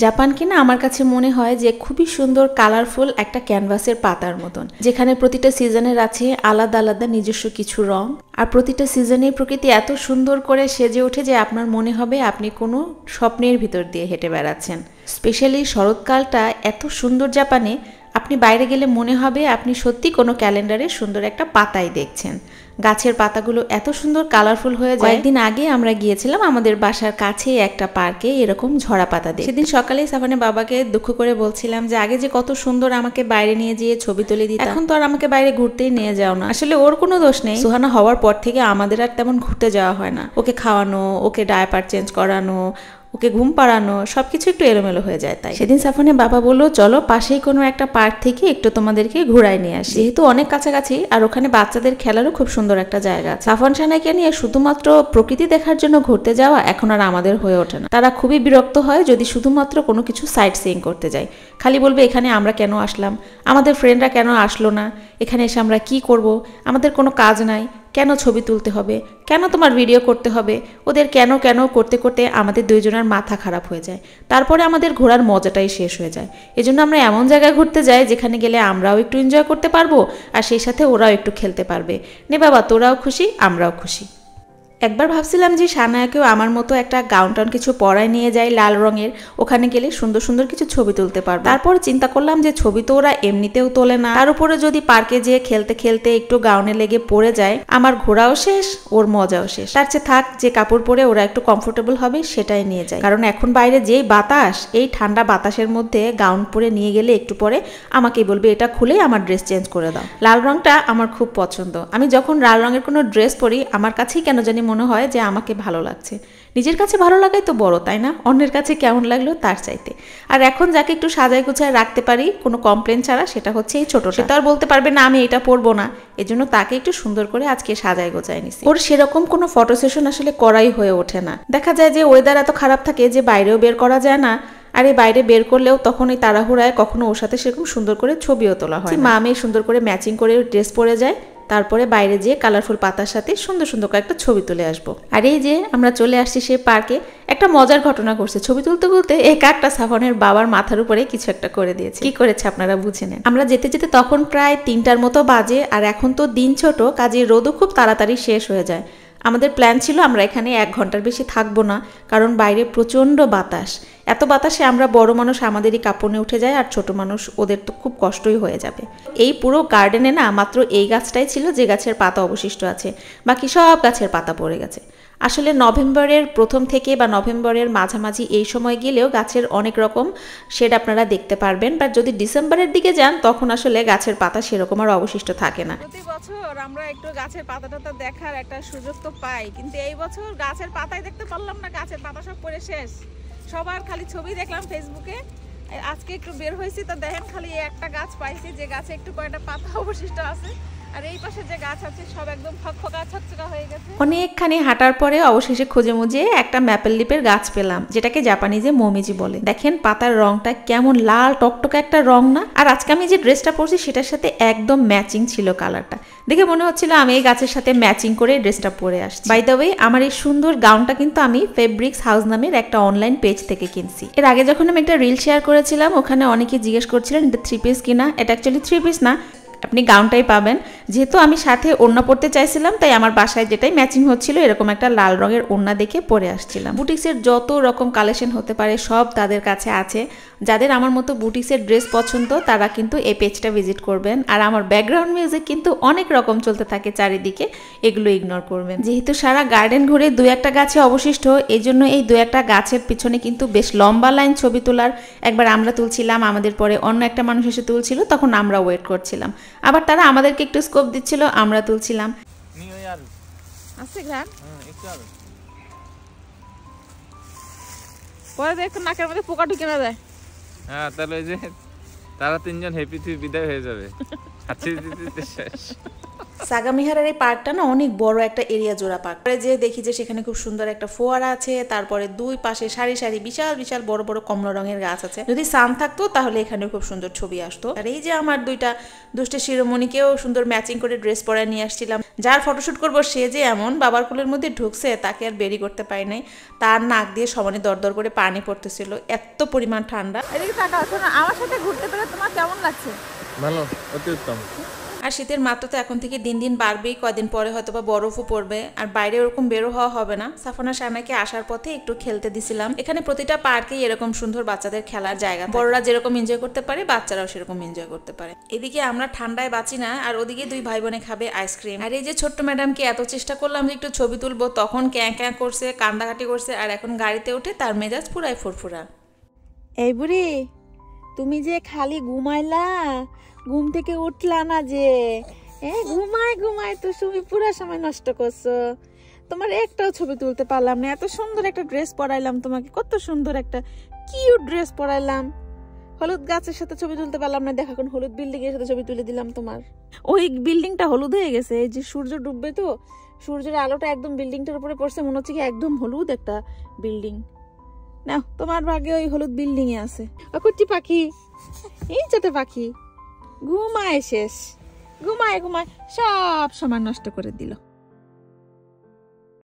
জাপানকে না আমার কাছে মনে হয় যে খুবই সুন্দর কালারফুল একটা ক্যানভাসের পাতার মতন, যেখানে প্রতিটা সিজনের আছে আলাদা আলাদা নিজস্ব কিছু রং। আর প্রতিটা সিজনে প্রকৃতি এত সুন্দর করে সেজে ওঠে যে আপনার মনে হবে আপনি কোনো স্বপ্নের ভিতর দিয়ে হেঁটে বেড়াচ্ছেন। স্পেশালি শরৎকালটা এত সুন্দর জাপানে, আপনি বাইরে গেলে মনে হবে আপনি সত্যি কোনো ক্যালেন্ডারে সুন্দর একটা পাতাই দেখছেন। গাছের পাতাগুলো এত সুন্দর কালারফুল হয়ে যায়। কয়েকদিন আগে আমরা গিয়েছিলাম আমাদের বাসার কাছে একটা পার্কে এরকম ঝরা পাতা দিয়ে। সেদিন সকালেই সাফানের বাবাকে দুঃখ করে বলছিলাম যে আগে যে কত সুন্দর আমাকে বাইরে নিয়ে যেয়ে ছবি তুলে দিত, এখন তো আর আমাকে বাইরে ঘুরতেই নিয়ে যাও না। আসলে ওর কোনো দোষ নেই, সুহানা হওয়ার পর থেকে আমাদের আর তেমন ঘুরতে যাওয়া হয় না। ওকে খাওয়ানো, ওকে ডায়াপার চেঞ্জ করানো, ওকে ঘুম পাড়ানো, সবকিছু একটু এলোমেলো হয়ে যায়। তাই সেদিন সাফানের বাবা বললো চলো পাশেই কোনো একটা পার্ক থেকে একটু তোমাদেরকে ঘুরাই নিয়ে আসি, যেহেতু অনেক কাছাকাছি আর ওখানে বাচ্চাদের খেলারও খুব সুন্দর একটা জায়গা। সাফান সানাইকে নিয়ে শুধুমাত্র প্রকৃতি দেখার জন্য ঘুরতে যাওয়া এখন আর আমাদের হয়ে ওঠে না। তারা খুবই বিরক্ত হয় যদি শুধুমাত্র কোনো কিছু সাইট সিইং করতে যাই। খালি বলবে এখানে আমরা কেন আসলাম, আমাদের ফ্রেন্ডরা কেন আসলো না, এখানে এসে আমরা কি করব, আমাদের কোনো কাজ নাই, কেন ছবি তুলতে হবে, কেন তোমার ভিডিও করতে হবে। ওদের কেন কেন করতে করতে আমাদের দুইজনের মাথা খারাপ হয়ে যায়। তারপরে আমাদের ঘোরার মজাটাই শেষ হয়ে যায়। এজন্য আমরা এমন জায়গায় ঘুরতে যাই যেখানে গেলে আমরাও একটু এনজয় করতে পারবো আর সেই সাথে ওরাও একটু খেলতে পারবে। নে বাবা, তোরাও খুশি আমরাও খুশি। একবার ভাবছিলাম যে সানায়াকেও আমার মতো একটা গাউন টাউন কিছু পরায় নিয়ে যাই লাল রঙের, ওখানে গেলে সুন্দর সুন্দর কিছু ছবি তুলতে পারবো। তারপর চিন্তা করলাম যে ছবি তো ওরা এমনিতেও তোলে না, তার উপরে যদি পার্কে যেয়ে খেলতে খেলতে একটু গাউনে লেগে পড়ে যায়, আমার ঘোরাও শেষ, ওর মজাও শেষ। তার চেয়ে থাক যে কাপড় পরে ওরা একটু কমফোর্টেবল হবে সেটাই নিয়ে যায়। কারণ এখন বাইরে যেই বাতাস, এই ঠান্ডা বাতাসের মধ্যে গাউন পরে নিয়ে গেলে একটু পরে আমাকেই বলবে এটা খুলেই আমার ড্রেস চেঞ্জ করে দাও। লাল রংটা আমার খুব পছন্দ। আমি যখন লাল রঙের কোনো ড্রেস পরি আমার কাছেই কেন জানি মনে হয় যে আমাকে ভালো লাগছে। নিজের কাছে ভালো লাগাই তো বড়, তাই না? অন্যের কাছে কেমন লাগলো তার চাইতে। আর এখন যাকে একটু সাজায় গুছায় রাখতে পারি কোনো কমপ্লেন ছাড়া, সেটা হচ্ছে এই ছোটটা। সে তো আর বলতে পারবে না আমি এটা পরবো না, এজন্য তাকে একটু সুন্দর করে আজকে সাজায় গোছায় নিছি। ওর সেরকম কোনো ফটো সেশন আসলে করাই হয়ে ওঠে না। দেখা যায় যে ওয়েদার এত খারাপ থাকে যে বাইরেও বের করা যায় না, আর এই বাইরে বের করলেও তখন এই তাড়াহুড়ায় কখনো ওর সাথে সেরকম সুন্দর করে ছবিও তোলা হয়। মা মেয়ে সুন্দর করে ম্যাচিং করে ড্রেস পরে যায়, তারপরে বাইরে যেয়ে কালারফুল পাতার সাথে সুন্দর সুন্দর কয়েকটা ছবি তুলে আসবো। আর এই যে আমরা চলে আসছি সেই পার্কে, একটা মজার ঘটনা করছে। ছবি তুলতে তুলতে এই কাকটা সাফনের বাবার মাথার উপরে কিছু একটা করে দিয়েছে। কি করেছে আপনারা বুঝে নেন। আমরা যেতে যেতে তখন প্রায় 3টার মতো বাজে, আর এখন তো দিন ছোট, কাজে রোদও খুব তাড়াতাড়ি শেষ হয়ে যায়। আমাদের প্ল্যান ছিল আমরা এখানে 1 ঘন্টার বেশি থাকবো না, কারণ বাইরে প্রচণ্ড বাতাস। এত বাতাসে আমরা বড় মানুষ আমাদেরই কাঁপুনে উঠে যায়, আর ছোট মানুষ ওদের তো খুব কষ্টই হয়ে যাবে। এই পুরো গার্ডেনে না মাত্র এই গাছটাই ছিল যে গাছের পাতা অবশিষ্ট আছে, বাকি সব গাছের পাতা পড়ে গেছে। আসলে নভেম্বরের প্রথম থেকে বা নভেম্বরের মাঝামাঝি এই সময় গেলেও গাছের অনেক রকম শেড আপনারা দেখতে পারবেন, বাট যদি ডিসেম্বরের দিকে যান তখন আসলে গাছের পাতা সেরকম আর অবশিষ্ট থাকে না। প্রতি বছর আমরা একটু গাছের পাতা দেখার একটা সুযোগ তো পাই, কিন্তু এই বছর গাছের পাতাই দেখতে পারলাম না। গাছের পাতা সব পড়ে শেষ, সবার খালি ছবি দেখলাম ফেসবুকে। আজকে একটু বের হয়েছি তো দেখেন খালি একটা গাছ পাইছি যে গাছে একটু কয়েকটা পাতা অবশিষ্ট আছে, আর এই পাশে যে গাছ আছে সব একদম ফকফকা ছকছকা হয়ে গেছে। অনেকখানি হাঁটার পরে অবশেষে খুঁজে মুজে একটা ম্যাপেল লিপের গাছ পেলাম, যেটাকে জাপানিজে মোমিজি বলে। দেখেন পাতার রংটা কেমন লাল টকটকে একটা রং না? আর আজকে আমি যে ড্রেসটা পরছি সেটার সাথে একদম ম্যাচিং ছিল কালারটা। দেখে মনে হচ্ছিল আমি এই গাছের সাথে ম্যাচিং করে ড্রেসটা পরে আসছি। বাই দ্য ওয়ে, আমার এই সুন্দর গাউনটা কিন্তু আমি ফেব্রিক্স হাউস নামের একটা অনলাইন পেজ থেকে কিনছি। এর আগে যখন আমি একটা রিল শেয়ার করেছিলাম ওখানে অনেকে জিজ্ঞেস করছিলেন এটা 3 পিস কিনা। এটা অ্যাকচুয়ালি 3 পিস না, আপনি গাউনটাই পাবেন। যেহেতু আমি সাথে ওড়না পরতে চাইছিলাম তাই আমার বাসায় যেটাই ম্যাচিং হচ্ছিল এরকম একটা লাল রঙের ওড়না দেখে পরে আসছিলাম। বুটিক্সের যত রকম কালেকশন হতে পারে সব তাদের কাছে আছে। যাদের আমার মতো বুটিক্সের ড্রেস পছন্দ তারা কিন্তু এই পেজটা ভিজিট করবেন। আর আমার ব্যাকগ্রাউন্ড মিউজিক কিন্তু অনেক রকম চলতে থাকে চারিদিকে, এগুলো ইগনোর করবেন। যেহেতু সারা গার্ডেন ঘুরে 2-1টা গাছে অবশিষ্ট, এই জন্য এই 2-1টা গাছের পিছনে কিন্তু বেশ লম্বা লাইন ছবি তোলার। একবার আমরা তুলছিলাম, আমাদের পরে অন্য একটা মানুষ এসে তুলছিল, তখন আমরা ওয়েট করছিলাম। আবার তারা আমাদেরকে একটু স্কোপ দিচ্ছিল, আমরা তুলছিলাম। পরে দেখো নাকের মধ্যে পোকা ঢুকে না যায়। হ্যাঁ, তাহলে ওই যে তারা 3জন হ্যাপি বিদায় হয়ে যাবে। আচ্ছা, শেষ। সাগামিহারের এই পার্কটা না অনেক বড় একটা এরিয়া জোড়া পার্ক। যে দেখি যে সেখানে খুব সুন্দর একটা ফোয়ারা আছে, তারপরে দুই পাশে সারি সারি বিশাল বিশাল বড় বড় কমলা রঙের গাছ আছে। যদি সান থাকতো তাহলে এখানে খুব সুন্দর ছবি আসতো। আর এই যে আমার দুইটা দুষ্টে শিরোমণিকেও সুন্দর ম্যাচিং করে ড্রেস পরায় নিয়ে আসছিলাম। যার ফটোশুট করবো সে যে এমন বাবার কোলের মধ্যে ঢুকছে তাকে আর বেরি করতে পারি নাই। তার নাক দিয়ে সমানে দরদর করে পানি পড়তেছিল, এত পরিমাণ ঠান্ডা। এদিকে তাকাও, শোনো, আমার সাথে ঘুরতে পেরে তোমার কেমন লাগছে? ভালো, অতি উত্তম। আর শীতের মাত্রা তো এখন থেকে দিন দিন বাড়বেই, কয়দিন পরে হয়তো বা বরফও পড়বে, আর বাইরে ওরকম বেরো হওয়া হবে না। সাফনা শানাকে আসার পথে একটু খেলতে দিছিলাম। এখানে প্রতিটা পার্কেই এরকম সুন্দর বাচ্চাদের খেলার জায়গা, বড়রা যেরকম এনজয় করতে পারে বাচ্চারাও সেরকম এনজয় করতে পারে। এদিকে আমরা ঠান্ডায় বাঁচি না, আর ওদিকে দুই ভাই বোনে খাবে আইসক্রিম। আর এই যে ছোট্ট ম্যাডামকে এত চেষ্টা করলাম যে একটু ছবি তুলবো, তখন ক্যাঁ ক্যাঁ করছে, কান্দাকাটি করছে, আর এখন গাড়িতে উঠে তার মেজাজ পুরাই ফুরফুরা। এই বুড়ি, তুমি যে খালি ঘুমাইলা, ঘুম থেকে উঠলা না যে, ঘুমায় ঘুমায় তো তুমি পুরো সময় নষ্ট করছো। তোমার একটাও ছবি তুলতে পারলাম না। এত সুন্দর একটা ড্রেস পরাইলাম তোমাকে, কত সুন্দর একটা কিউট ড্রেস পরাইলাম, হলুদ গাছের সাথে ছবি তুলতে পারলাম না। দেখো এখন হলুদ বিল্ডিং এর সাথে ছবি তুলে দিলাম তোমার। ওই বিল্ডিংটা হলুদ হয়ে গেছে, এই যে সূর্য ডুববে তো সূর্যের আলোটা একদম বিল্ডিংটার উপরে পড়ছে, মনে হচ্ছে কি একদম হলুদ একটা বিল্ডিং। না, তোমার ভাগ্যে ওই হলুদ বিল্ডিং এ আছে। কুটি পাখি, এই চাতে পাখি ঘুমায় শেষ, ঘুমায় ঘুমায় সব সময় নষ্ট করে দিল।